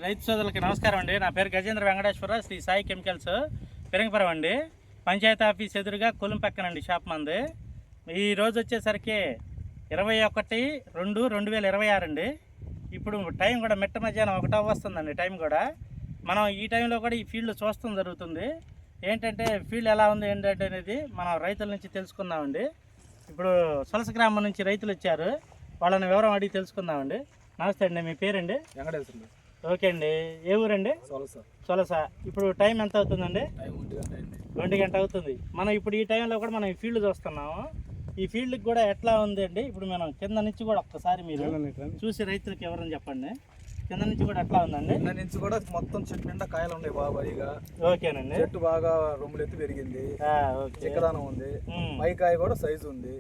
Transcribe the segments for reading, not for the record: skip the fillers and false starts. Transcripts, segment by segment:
రైతు సోదరులకి నమస్కారం అండి. నా పేరు గజేంద్ర వెంకటేశ్వర, శ్రీ సాయి కెమికల్స్, పెరంగపురం అండి. పంచాయతీ ఆఫీస్ ఎదురుగా కొలుం పక్కనండి షాప్ మంది. ఈ రోజు వచ్చేసరికి 21/2/2026 అండి. ఇప్పుడు టైం కూడా మిట్ట మధ్యాహ్నం 1 వస్తుందండి. టైం కూడా మనం ఈ టైంలో కూడా ఈ ఫీల్డ్ చూస్తాం జరుగుతుంది. ఏంటంటే ఫీల్డ్ ఎలా ఉంది ఏంటంటే అనేది మనం రైతుల నుంచి తెలుసుకుందామండి. ఇప్పుడు సొలస గ్రామం నుంచి రైతులు వచ్చారు, వాళ్ళని వివరం అడిగి తెలుసుకుందామండి. నమస్తే అండి, మీ పేరండి? వెంకటేశ్వరులు. ఓకే అండి, ఏ ఊరండి? సొలస. ఇప్పుడు టైం ఎంత అవుతుందండి? 1 గంట అవుతుంది. మనం ఇప్పుడు ఈ టైంలో కూడా మనం ఈ ఫీల్డ్ చూస్తున్నాము. ఈ ఫీల్డ్కి కూడా ఎట్లా ఉంది అండి? ఇప్పుడు మనం కింద నుంచి కూడా ఒక్కసారి మీరు చూసి రైతులకు ఎవరని చెప్పండి. కింద నుంచి కూడా ఎట్లా ఉందండి? కింద నుంచి కూడా మొత్తం చెట్టు నిండా కాయలు ఉన్నాయి బాగా. ఇక ఓకేనండి, చెట్టు బాగా రొమ్ములు ఎత్తి పెరిగింది, చిక్కదనం ఉంది, పైకాయ కూడా సైజు ఉంది,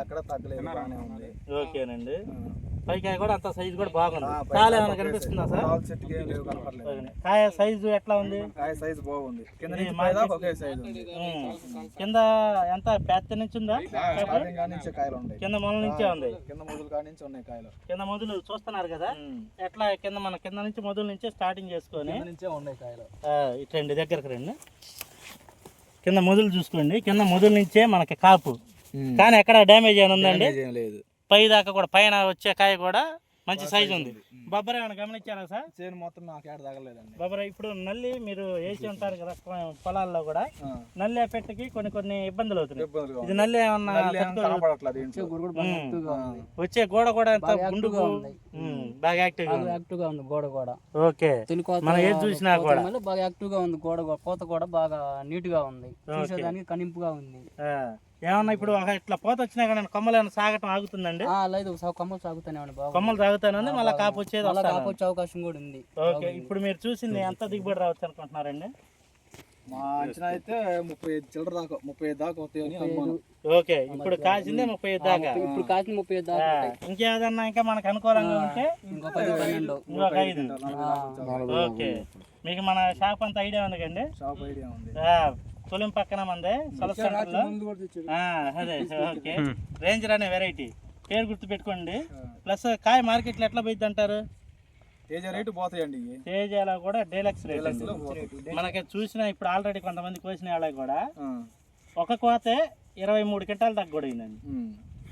ఎక్కడ తగ్గలేదు, బాగానే ఉంది. ఓకేనండి, పైకాయ కూడా అంత సైజు కూడా బాగుంది. కాయ ఏమైనా కనిపిస్తుందా సార్? చెట్టుకి ఏం లేవు, కనపడలేదు. కాయ సైజు ఎట్లా ఉంది? కాయ సైజు బాగుంది. కింద నుంచి పైదాకా ఒకే సైజు ఉంది. కింద ఎంత పెద్ద నుంచి ఉందా? నుంచి కాయలు ఉన్నాయి, కింద మొదల నుంచే ఉంది. కింద మొదలు కాడి నుంచి ఉన్నాయి కాయలు. కింద మొదలు చూస్తున్నారు కదా ఎట్లా? మన కింద నుంచి మొదలు నుంచే స్టార్టింగ్ చేసుకొని ఉన్నాయి కాయలు. ఇట్లండి, దగ్గరకు రండి. కింద మొదలు చూసుకోండి, కింద మొదలు నుంచే మనకి కాపు. కానీ ఎక్కడ డ్యామేజ్ ఏమైనా ఉందండి? లేదు. పై దాకా కూడా పైన వచ్చే కాయ కూడా మంచి సైజు ఉంది. బొబ్బర ఏమైనా గమనించారా సార్? చేను మొత్తం నాకు ఏడ తగలేదండి. బొబ్బర ఇప్పుడు నల్లి మీరు వేసి ఉంటారు కదా పొలాల్లో కూడా, నల్లి ఎఫెక్ట్కి కొన్ని ఇబ్బందులు అవుతున్నాయి. ఇది నల్లి ఏమన్నా వచ్చే గోడ కూడా ఎంత గుండుకు బాగా యాక్టివ్ గా ఉంది గోడ కూడా. ఓకే, మనం ఏది చూసినా కూడా బాగా యాక్టివ్ గా ఉంది గోడ. పూత కూడా బాగా నీట్ గా ఉంది, చూసేదానికి కనింపుగా ఉంది. ఏమన్నా ఇప్పుడు ఇట్లా పోత వచ్చినా కానీ కొమ్మలు ఏమైనా సాగటం ఆగుతుందండి? లేదు, కొమ్మలు సాగుతానే కొమ్మలు సాగుతానండి, మళ్ళీ కాపు వచ్చేది వచ్చే అవకాశం కూడా ఉంది. ఓకే, ఇప్పుడు మీరు చూసింది ఎంత దిగుబడి రావచ్చు అనుకుంటున్నారండి? మా అంచనా అయితే 35 చిల్లర దాకా, 35 దాకా వస్తాయని అనుమానం. ఓకే, ఇప్పుడు కాసిందే 35 దాకా. ఇప్పుడు కాసిన 35 దాకా. ఇంకేదన్నా ఇంకా మనకు అనుకూలంగా ఉంటే ఇంకొక 5. ఓకే, మీకు మన షాప్ అంత ఐడియా ఉంది కండి? షాప్ ఐడియా ఉంది. కొలిం పక్కన మందే సొలస. అదే, ఓకే. రేంజర్ అనే వెరైటీ పేరు గుర్తు పెట్టుకోండి. ప్లస్ కాయ మార్కెట్లో ఎట్లా పోయింది అంటారు? తేజ రేటు పోతాయండి. తేజాలో కూడా డీలక్స్ రేట్ మనకి చూసిన. ఇప్పుడు ఆల్రెడీ కొంతమంది కోసిన వాళ్ళకి కూడా ఒక కోతే 23 క్వింటాలు దాకా కూడా అయిందండి.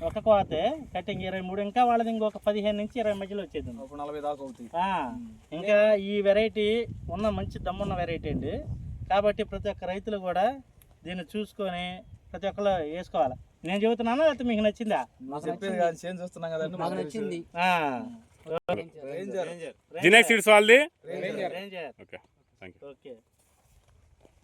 ఒక కోతే కటింగ్ 23, ఇంకా వాళ్ళది ఇంకొక 15 నుంచి 20 మధ్యలో వచ్చేది. 40 దాకా అవుతాయి. ఇంకా ఈ వెరైటీ ఉన్న మంచి దమ్మున్న వెరైటీ అండి. కాబట్టి ప్రతి ఒక్క రైతులు కూడా దీన్ని చూసుకొని ప్రతి ఒక్కరు వేసుకోవాలి. నేను చెబుతున్నాను, లేకపోతే మీకు నచ్చిందా? చెప్పేది చేంజ్ చూస్తున్నాం కదండి, నాకు నచ్చింది. రేంజర్.